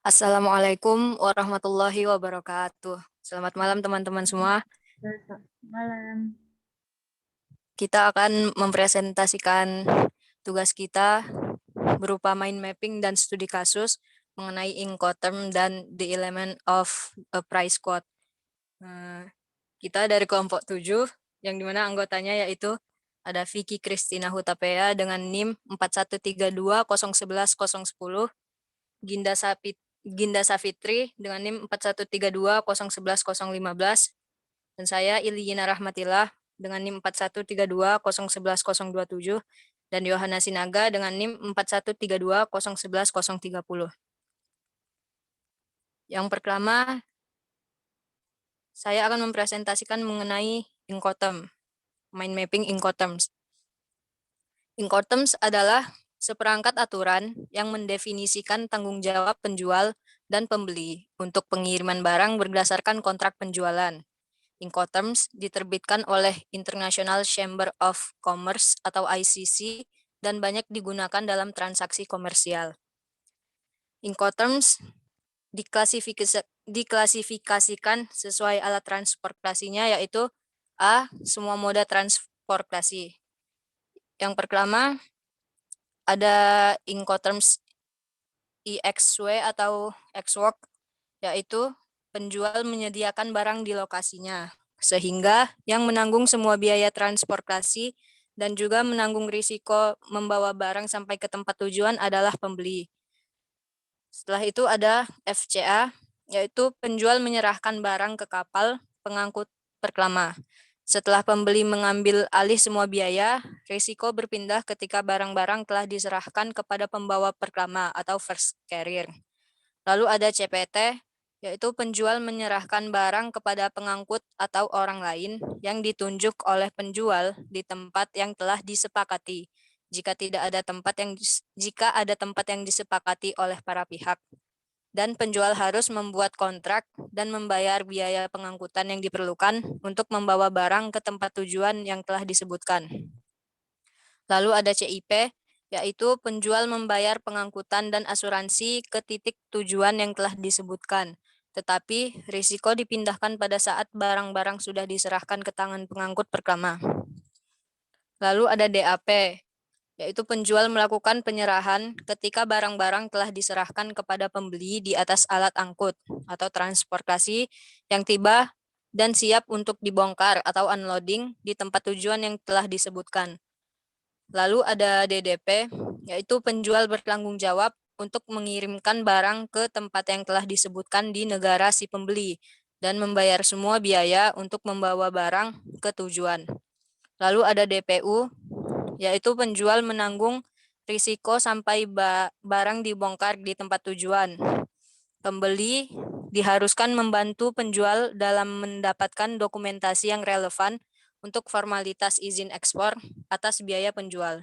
Assalamualaikum warahmatullahi wabarakatuh. Selamat malam teman-teman semua. Malam. Kita akan mempresentasikan tugas kita berupa mind mapping dan studi kasus mengenai Incoterm dan the element of a price quote. Kita dari kelompok 7, yang dimana anggotanya yaitu ada Vicky Kristina Hutapea dengan NIM 413201110, Ginda Safitri dengan NIM 41320111015, dan saya Ilyina Rahmatillah dengan NIM 41320111027, dan Yohana Sinaga dengan NIM 41320111030. Yang pertama, saya akan mempresentasikan mengenai Incoterm, mind mapping Incoterms. Incoterms adalah seperangkat aturan yang mendefinisikan tanggung jawab penjual dan pembeli untuk pengiriman barang berdasarkan kontrak penjualan. Incoterms diterbitkan oleh International Chamber of Commerce atau ICC dan banyak digunakan dalam transaksi komersial. Incoterms diklasifikasikan sesuai alat transportasinya, yaitu A. Semua moda transportasi. Yang pertama ada Incoterms EXW atau X-Work, yaitu penjual menyediakan barang di lokasinya, sehingga yang menanggung semua biaya transportasi dan juga menanggung risiko membawa barang sampai ke tempat tujuan adalah pembeli. Setelah itu ada FCA, yaitu penjual menyerahkan barang ke kapal pengangkut pertama. Setelah pembeli mengambil alih semua biaya, risiko berpindah ketika barang-barang telah diserahkan kepada pembawa pertama atau first carrier. Lalu ada CPT, yaitu penjual menyerahkan barang kepada pengangkut atau orang lain yang ditunjuk oleh penjual di tempat yang telah disepakati. Jika ada tempat yang disepakati oleh para pihak, dan penjual harus membuat kontrak dan membayar biaya pengangkutan yang diperlukan untuk membawa barang ke tempat tujuan yang telah disebutkan. Lalu ada CIP, yaitu penjual membayar pengangkutan dan asuransi ke titik tujuan yang telah disebutkan, tetapi risiko dipindahkan pada saat barang-barang sudah diserahkan ke tangan pengangkut pertama. Lalu ada DAP, yaitu penjual melakukan penyerahan ketika barang-barang telah diserahkan kepada pembeli di atas alat angkut atau transportasi yang tiba dan siap untuk dibongkar atau unloading di tempat tujuan yang telah disebutkan. Lalu ada DDP, yaitu penjual bertanggung jawab untuk mengirimkan barang ke tempat yang telah disebutkan di negara si pembeli dan membayar semua biaya untuk membawa barang ke tujuan. Lalu ada DPU, yaitu penjual menanggung risiko sampai barang dibongkar di tempat tujuan. Pembeli diharuskan membantu penjual dalam mendapatkan dokumentasi yang relevan untuk formalitas izin ekspor atas biaya penjual.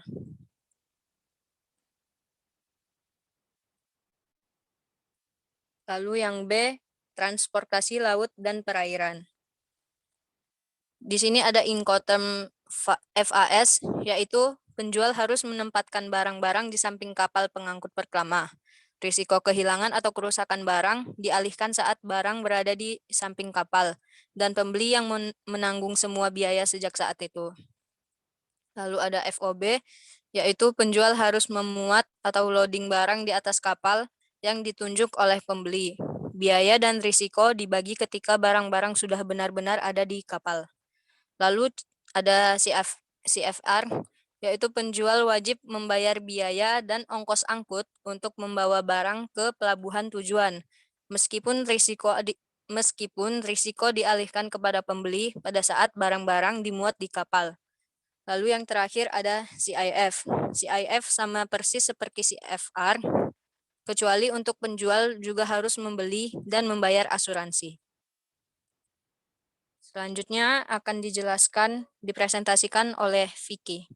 Lalu yang B, transportasi laut dan perairan. Di sini ada Incoterm FAS, yaitu penjual harus menempatkan barang-barang di samping kapal pengangkut pertama. Risiko kehilangan atau kerusakan barang dialihkan saat barang berada di samping kapal, dan pembeli yang menanggung semua biaya sejak saat itu. Lalu ada FOB, yaitu penjual harus memuat atau loading barang di atas kapal yang ditunjuk oleh pembeli. Biaya dan risiko dibagi ketika barang-barang sudah benar-benar ada di kapal. Lalu ada CFR, yaitu penjual wajib membayar biaya dan ongkos angkut untuk membawa barang ke pelabuhan tujuan, meskipun risiko dialihkan kepada pembeli pada saat barang-barang dimuat di kapal. Lalu yang terakhir ada CIF. CIF sama persis seperti CFR, kecuali untuk penjual juga harus membeli dan membayar asuransi. Selanjutnya akan dipresentasikan oleh Vicky.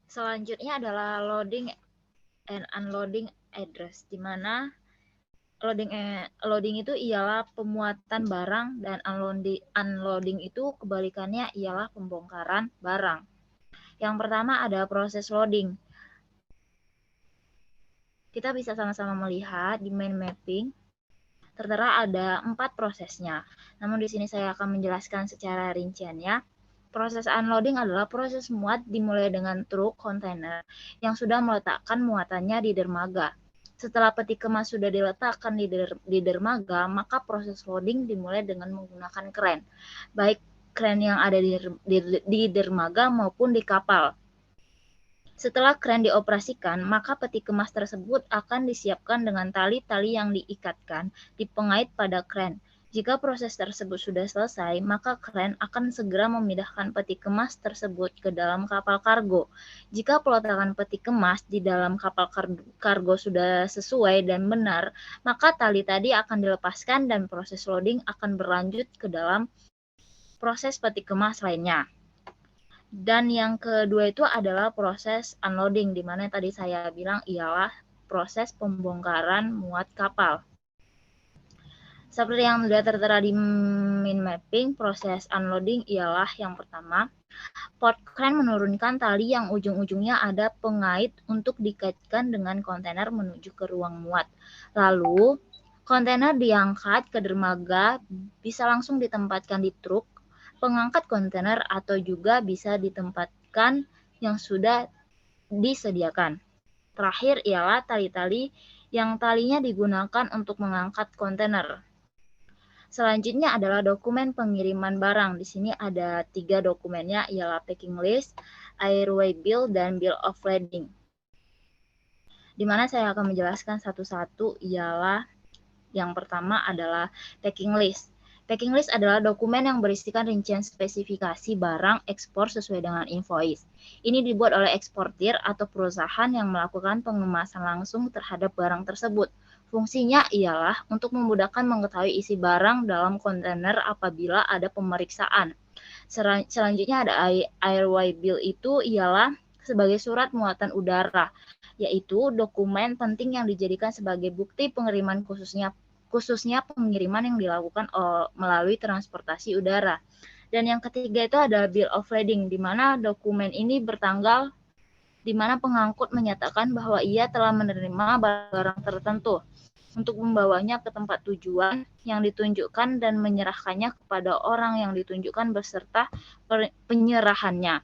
Selanjutnya adalah loading and unloading address, di mana loading itu ialah pemuatan barang dan unloading itu kebalikannya ialah pembongkaran barang. Yang pertama ada proses loading. Kita bisa sama-sama melihat di mind mapping tertera ada 4 prosesnya. Namun di sini saya akan menjelaskan secara rinciannya. Proses unloading adalah proses muat dimulai dengan truk kontainer yang sudah meletakkan muatannya di dermaga. Setelah peti kemas sudah diletakkan di dermaga, maka proses loading dimulai dengan menggunakan kren, baik kren yang ada di dermaga maupun di kapal. Setelah kren dioperasikan, maka peti kemas tersebut akan disiapkan dengan tali-tali yang diikatkan di pengait pada kren. Jika proses tersebut sudah selesai, maka kren akan segera memindahkan peti kemas tersebut ke dalam kapal kargo. Jika peletakan peti kemas di dalam kapal kargo sudah sesuai dan benar, maka tali tadi akan dilepaskan dan proses loading akan berlanjut ke dalam proses peti kemas lainnya. Dan yang kedua itu adalah proses unloading, di mana tadi saya bilang ialah proses pembongkaran muat kapal. Seperti yang sudah tertera di mind mapping, proses unloading ialah yang pertama, port crane menurunkan tali yang ujung-ujungnya ada pengait untuk dikaitkan dengan kontainer menuju ke ruang muat. Lalu, kontainer diangkat ke dermaga, bisa langsung ditempatkan di truk pengangkat kontainer atau juga bisa ditempatkan yang sudah disediakan. Terakhir ialah tali-tali yang talinya digunakan untuk mengangkat kontainer. Selanjutnya adalah dokumen pengiriman barang. Di sini ada 3 dokumennya, ialah packing list, airway bill, dan bill of lading. Di mana saya akan menjelaskan satu-satu, ialah yang pertama adalah packing list. Packing list adalah dokumen yang berisikan rincian spesifikasi barang ekspor sesuai dengan invoice. Ini dibuat oleh eksportir atau perusahaan yang melakukan pengemasan langsung terhadap barang tersebut. Fungsinya ialah untuk memudahkan mengetahui isi barang dalam kontainer apabila ada pemeriksaan. Selanjutnya ada airway bill, itu ialah sebagai surat muatan udara, yaitu dokumen penting yang dijadikan sebagai bukti pengiriman khususnya pengiriman yang dilakukan melalui transportasi udara. Dan yang ketiga itu ada bill of lading, di mana dokumen ini bertanggal di mana pengangkut menyatakan bahwa ia telah menerima barang tertentu untuk membawanya ke tempat tujuan yang ditunjukkan dan menyerahkannya kepada orang yang ditunjukkan beserta penyerahannya.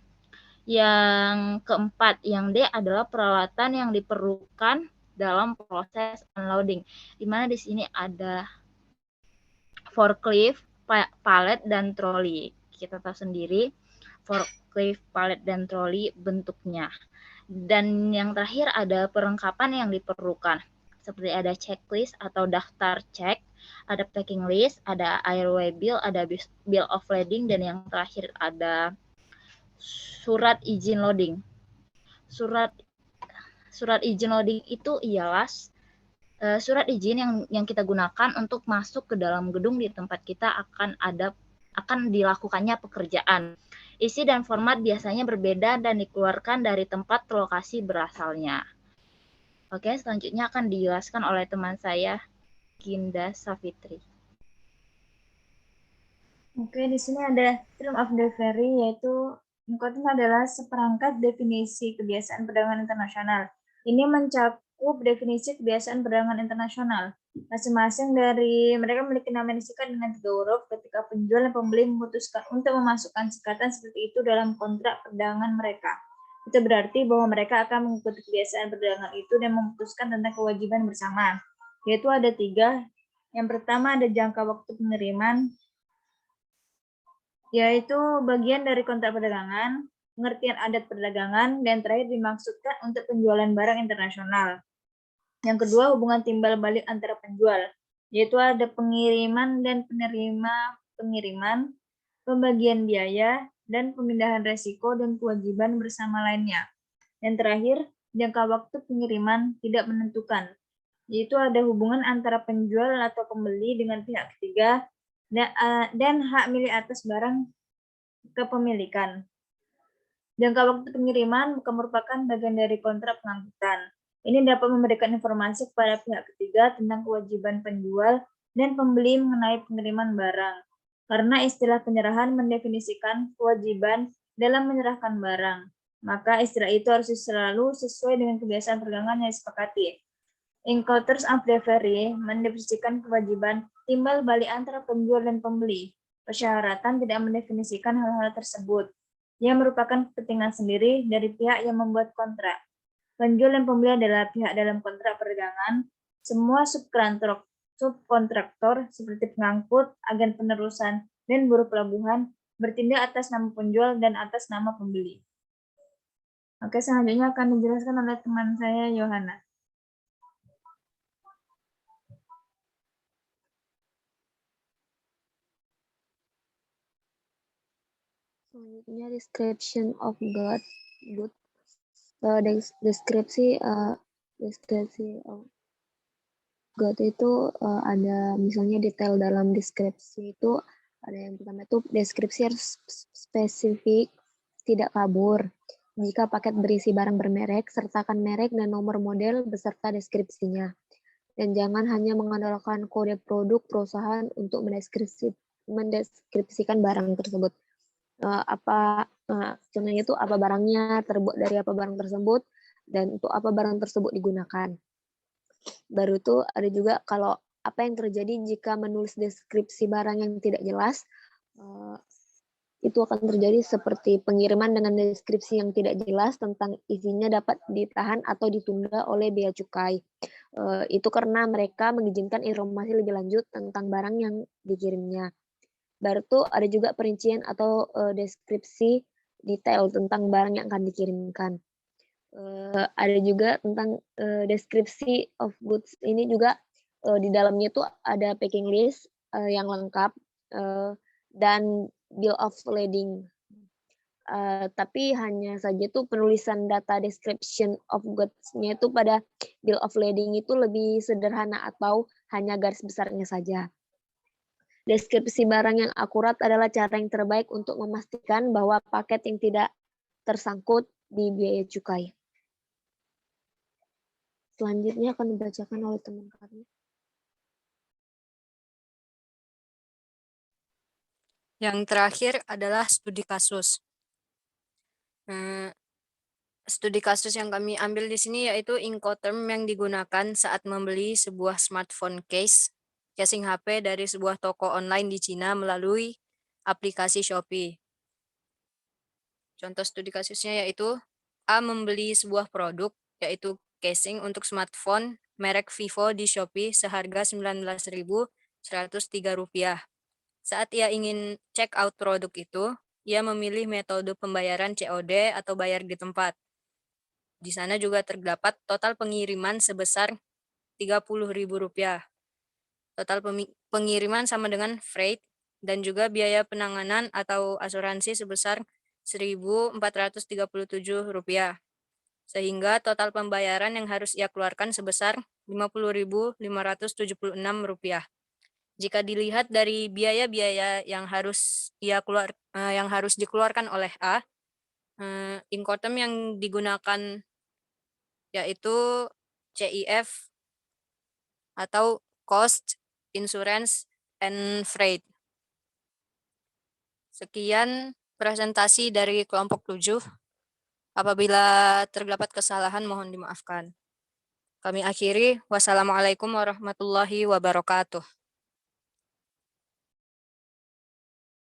Yang keempat, yang D adalah peralatan yang diperlukan dalam proses unloading, di mana di sini ada forklift, palet, dan troli. Kita tahu sendiri forklift, palet, dan troli bentuknya. Dan yang terakhir ada perlengkapan yang diperlukan, seperti ada checklist atau daftar cek, ada packing list, ada airway bill, ada bill of lading, dan yang terakhir ada surat izin loading. Surat izin loading itu ialah surat izin yang kita gunakan untuk masuk ke dalam gedung di tempat kita akan dilakukannya pekerjaan. Isi dan format biasanya berbeda dan dikeluarkan dari tempat lokasi berasalnya. Oke, selanjutnya akan dijelaskan oleh teman saya, Ginda Savitri. Oke, di sini ada term of delivery, yaitu Incoterms adalah seperangkat definisi kebiasaan perdagangan internasional. Ini mencakup definisi kebiasaan perdagangan internasional. Masing-masing dari mereka memiliki nama yang disingkat dengan 3 huruf ketika penjual dan pembeli memutuskan untuk memasukkan singkatan seperti itu dalam kontrak perdagangan mereka. Itu berarti bahwa mereka akan mengikuti kebiasaan perdagangan itu dan memutuskan tentang kewajiban bersama. Yaitu ada 3. Yang pertama ada jangka waktu pengiriman, yaitu bagian dari kontrak perdagangan, pengertian adat perdagangan, dan terakhir dimaksudkan untuk penjualan barang internasional. Yang kedua, hubungan timbal balik antara penjual, yaitu ada pengiriman dan penerima pengiriman, pembagian biaya, dan pemindahan resiko dan kewajiban bersama lainnya. Dan terakhir, jangka waktu pengiriman tidak menentukan, yaitu ada hubungan antara penjual atau pembeli dengan pihak ketiga, dan hak milik atas barang kepemilikan. Jangka waktu pengiriman merupakan bagian dari kontrak pengangkutan. Ini dapat memberikan informasi kepada pihak ketiga tentang kewajiban penjual dan pembeli mengenai pengiriman barang. Karena istilah penyerahan mendefinisikan kewajiban dalam menyerahkan barang. Maka istilah itu harus selalu sesuai dengan kebiasaan perdagangan yang disepakati. Encounters of delivery mendefinisikan kewajiban timbal balik antara penjual dan pembeli. Persyaratan tidak mendefinisikan hal-hal tersebut. Ia merupakan kepentingan sendiri dari pihak yang membuat kontrak. Penjual dan pembeli adalah pihak dalam kontrak perdagangan. Semua subkontraktor seperti pengangkut, agen penerusan, dan buruh pelabuhan bertindak atas nama penjual dan atas nama pembeli. Oke, selanjutnya akan dijelaskan oleh teman saya, Yohana. Selanjutnya description of good. Deskripsi of good itu ada misalnya detail dalam deskripsi itu ada yang pertama itu deskripsi harus spesifik, tidak kabur. Jika paket berisi barang bermerek, sertakan merek dan nomor model beserta deskripsinya. Dan jangan hanya mengandalkan kode produk perusahaan untuk mendeskripsikan barang tersebut. Contohnya itu apa barangnya, terbuat dari apa barang tersebut, dan untuk apa barang tersebut digunakan. Baru itu ada juga kalau apa yang terjadi jika menulis deskripsi barang yang tidak jelas, itu akan terjadi seperti pengiriman dengan deskripsi yang tidak jelas tentang isinya dapat ditahan atau ditunda oleh bea cukai. Itu karena mereka mengizinkan informasi lebih lanjut tentang barang yang dikirimnya. Baru tuh ada juga perincian atau deskripsi detail tentang barang yang akan dikirimkan. Ada juga tentang deskripsi of goods ini juga di dalamnya tuh ada packing list yang lengkap dan bill of lading. Tapi hanya saja tuh penulisan data description of goods-nya itu pada bill of lading itu lebih sederhana atau hanya garis besarnya saja. Deskripsi barang yang akurat adalah cara yang terbaik untuk memastikan bahwa paket yang tidak tersangkut di biaya cukai. Selanjutnya akan dibacakan oleh teman kami. Yang terakhir adalah studi kasus. Studi kasus yang kami ambil di sini yaitu Incoterm yang digunakan saat membeli sebuah smartphone casing HP dari sebuah toko online di Cina melalui aplikasi Shopee. Contoh studi kasusnya yaitu A membeli sebuah produk yaitu casing untuk smartphone merek Vivo di Shopee seharga Rp19.103. Saat ia ingin check out produk itu, ia memilih metode pembayaran COD atau bayar di tempat. Di sana juga terdapat total pengiriman sebesar Rp30.000. Total pengiriman sama dengan freight dan juga biaya penanganan atau asuransi sebesar Rp1.437. Sehingga total pembayaran yang harus ia keluarkan sebesar Rp50.576. Jika dilihat dari biaya-biaya yang harus dikeluarkan oleh A, Incoterm yang digunakan yaitu CIF atau Cost, Insurance, and Freight. Sekian presentasi dari kelompok 7. Apabila terdapat kesalahan mohon dimaafkan. Kami akhiri. Wassalamualaikum warahmatullahi wabarakatuh.